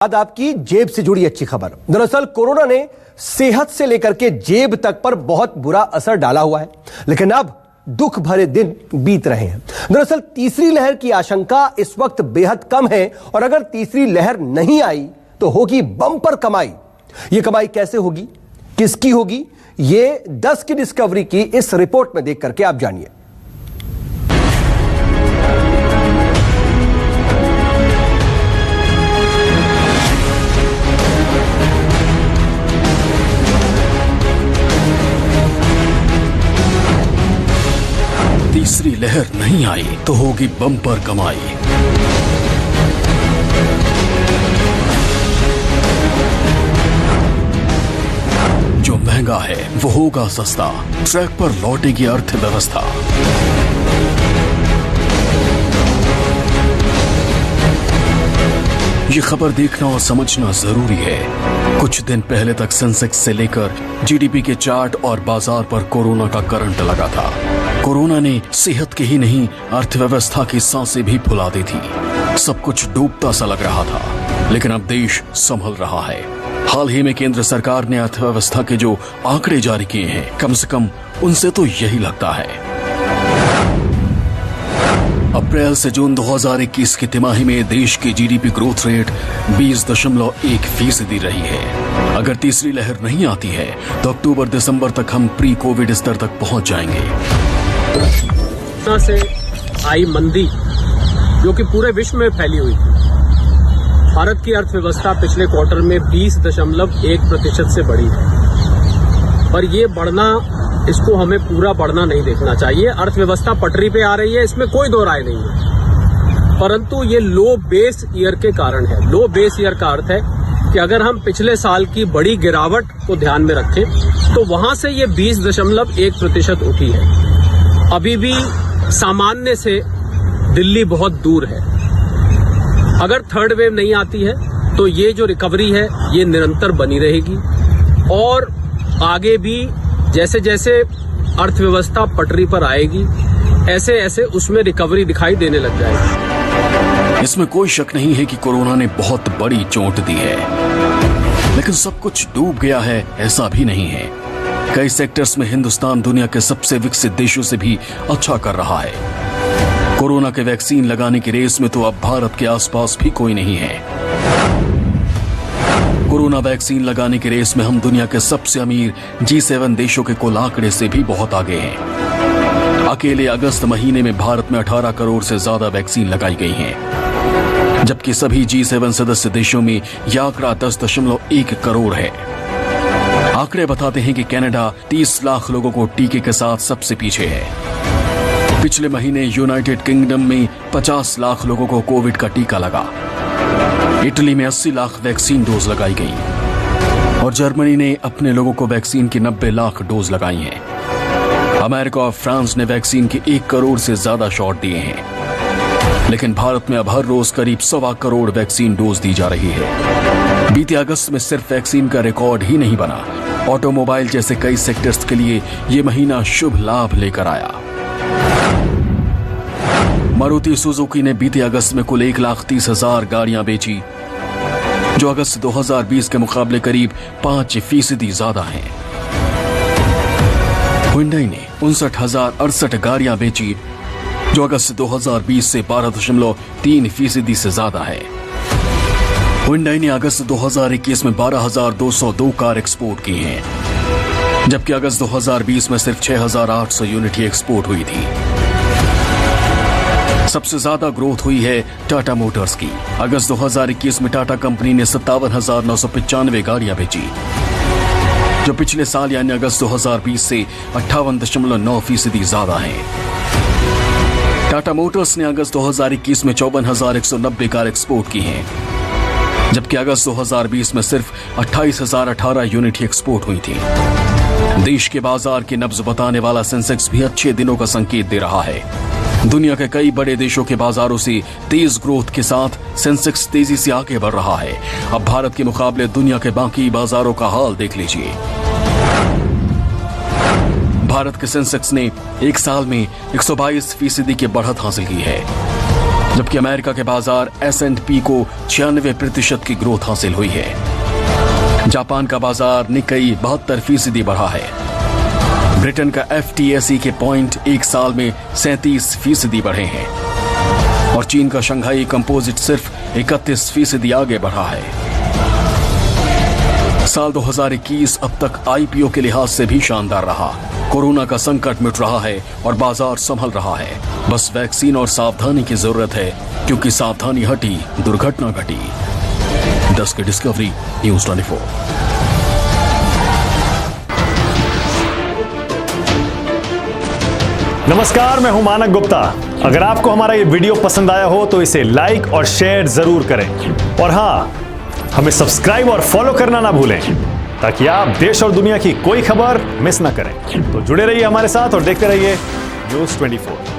बाद आपकी जेब से जुड़ी अच्छी खबर। दरअसल कोरोना ने सेहत से लेकर के जेब तक पर बहुत बुरा असर डाला हुआ है, लेकिन अब दुख भरे दिन बीत रहे हैं। दरअसल तीसरी लहर की आशंका इस वक्त बेहद कम है और अगर तीसरी लहर नहीं आई तो होगी बम्पर कमाई। यह कमाई कैसे होगी, किसकी होगी, ये 10 की डिस्कवरी की इस रिपोर्ट में देख करके आप जानिए। तीसरी लहर नहीं आई तो होगी बम्पर कमाई। जो महंगा है वो होगा सस्ता, ट्रैक पर लौटेगी अर्थव्यवस्था। ये खबर देखना और समझना जरूरी है। कुछ दिन पहले तक सेंसेक्स से लेकर जीडीपी के चार्ट और बाजार पर कोरोना का करंट लगा था। कोरोना ने सेहत की ही नहीं अर्थव्यवस्था की सांसें भी फुला दी थी। सब कुछ डूबता सा लग रहा था, लेकिन अब देश संभल रहा है। हाल ही में केंद्र सरकार ने अर्थव्यवस्था के जो आंकड़े जारी किए हैं, कम से कम उनसे तो यही लगता है। अप्रैल से जून 2021 की तिमाही में देश की जीडीपी ग्रोथ रेट 20.1% रही है। अगर तीसरी लहर नहीं आती है तो अक्टूबर दिसंबर तक हम प्री कोविड स्तर तक पहुंच जाएंगे। से आई मंदी जो कि पूरे विश्व में फैली हुई थी, भारत की अर्थव्यवस्था पिछले क्वार्टर में 20.1% से बढ़ी है। पर ये बढ़ना, इसको हमें पूरा बढ़ना नहीं देखना चाहिए। अर्थव्यवस्था पटरी पे आ रही है, इसमें कोई दो राय नहीं है, परंतु ये लो बेस ईयर के कारण है। लो बेस ईयर का अर्थ है कि अगर हम पिछले साल की बड़ी गिरावट को ध्यान में रखें तो वहां से ये 20.1% उठी है। अभी भी सामान्य से दिल्ली बहुत दूर है। अगर थर्ड वेव नहीं आती है तो ये जो रिकवरी है ये निरंतर बनी रहेगी और आगे भी जैसे जैसे अर्थव्यवस्था पटरी पर आएगी ऐसे ऐसे उसमें रिकवरी दिखाई देने लग जाएगी। इसमें कोई शक नहीं है कि कोरोना ने बहुत बड़ी चोट दी है, लेकिन सब कुछ डूब गया है ऐसा भी नहीं है। कई सेक्टर्स में हिंदुस्तान दुनिया के सबसे विकसित देशों से भी अच्छा कर रहा है। कोरोना के वैक्सीन लगाने की रेस में तो अब भारत के आसपास भी कोई नहीं है। कोरोना वैक्सीन लगाने की रेस में हम दुनिया के सबसे अमीर G7 देशों के कुल आंकड़े से भी बहुत आगे हैं। अकेले अगस्त महीने में भारत में 18 करोड़ से ज्यादा वैक्सीन लगाई गई हैं, जबकि सभी G7 सदस्य देशों में यह आंकड़ा 10.1 करोड़ है। आंकड़े बताते हैं कि कनाडा 30 लाख लोगों को टीके के साथ सबसे पीछे है। पिछले महीने यूनाइटेड किंगडम में 50 लाख लोगों को कोविड का टीका लगा। इटली में 80 लाख वैक्सीन डोज लगाई गई और जर्मनी ने अपने लोगों को वैक्सीन की 90 लाख डोज लगाई हैं। अमेरिका और फ्रांस ने वैक्सीन के 1 करोड़ से ज्यादा शॉट दिए हैं, लेकिन भारत में अब हर रोज करीब 1.25 करोड़ वैक्सीन डोज दी जा रही है। बीते अगस्त में सिर्फ वैक्सीन का रिकॉर्ड ही नहीं बना, ऑटोमोबाइल जैसे कई सेक्टर्स के लिए ये महीना शुभ लाभ लेकर आया। मारुति सुजुकी ने बीते अगस्त में कुल 1,30,000 गाड़ियां बेची, जो अगस्त 2020 के मुकाबले करीब 5% ज्यादा है। हुंडई ने 59,068 गाड़ियां बेची, जो अगस्त 2020 से 12.3% से ज्यादा है। हुंडई ने अगस्त 2021 में 12,202 कार एक्सपोर्ट की हैं, जबकि अगस्त 2020 में सिर्फ 6,800 यूनिट ही एक्सपोर्ट हुई थी। सबसे ज्यादा ग्रोथ हुई है टाटा मोटर्स की। अगस्त 2021 में टाटा कंपनी ने 57,995 गाड़ियां बेची, जो पिछले साल यानी अगस्त 2020 से 58.9% ज्यादा है। टाटा मोटर्स ने अगस्त 2021 में 54,190 कार एक्सपोर्ट की हैं, जबकि अगस्त 2020 में सिर्फ 28,018 यूनिट ही एक्सपोर्ट हुई थी। देश के बाजार की नब्ज बताने वाला सेंसेक्स भी अच्छे दिनों का संकेत दे रहा है। दुनिया के कई बड़े देशों के बाजारों से तेज ग्रोथ के साथ सेंसेक्स तेजी से आगे बढ़ रहा है। अब भारत के मुकाबले दुनिया के बाकी बाजारों का हाल देख लीजिए। भारत के सेंसेक्स ने एक साल में 122% की बढ़त हासिल की है, जबकि अमेरिका के बाजार S&P को 96% की ग्रोथ हासिल हुई है। जापान का बाजार निक्केई 72% बढ़ा है। ब्रिटेन का FTSE के पॉइंट एक साल में 37% बढ़े हैं और चीन का शंघाई कंपोजिट सिर्फ 31% आगे बढ़ा है। साल 2021 अब तक IPO के लिहाज से भी शानदार रहा। कोरोना का संकट मिट रहा है और बाजार संभल रहा है। बस वैक्सीन और सावधानी की जरूरत है, क्योंकि सावधानी हटी दुर्घटना घटी। 10 की डिस्कवरी, न्यूज़ 24। नमस्कार, मैं हूं मानक गुप्ता। अगर आपको हमारा ये वीडियो पसंद आया हो तो इसे लाइक और शेयर जरूर करें और हाँ, हमें सब्सक्राइब और फॉलो करना ना भूलें ताकि आप देश और दुनिया की कोई खबर मिस ना करें। तो जुड़े रहिए हमारे साथ और देखते रहिए न्यूज़ 24।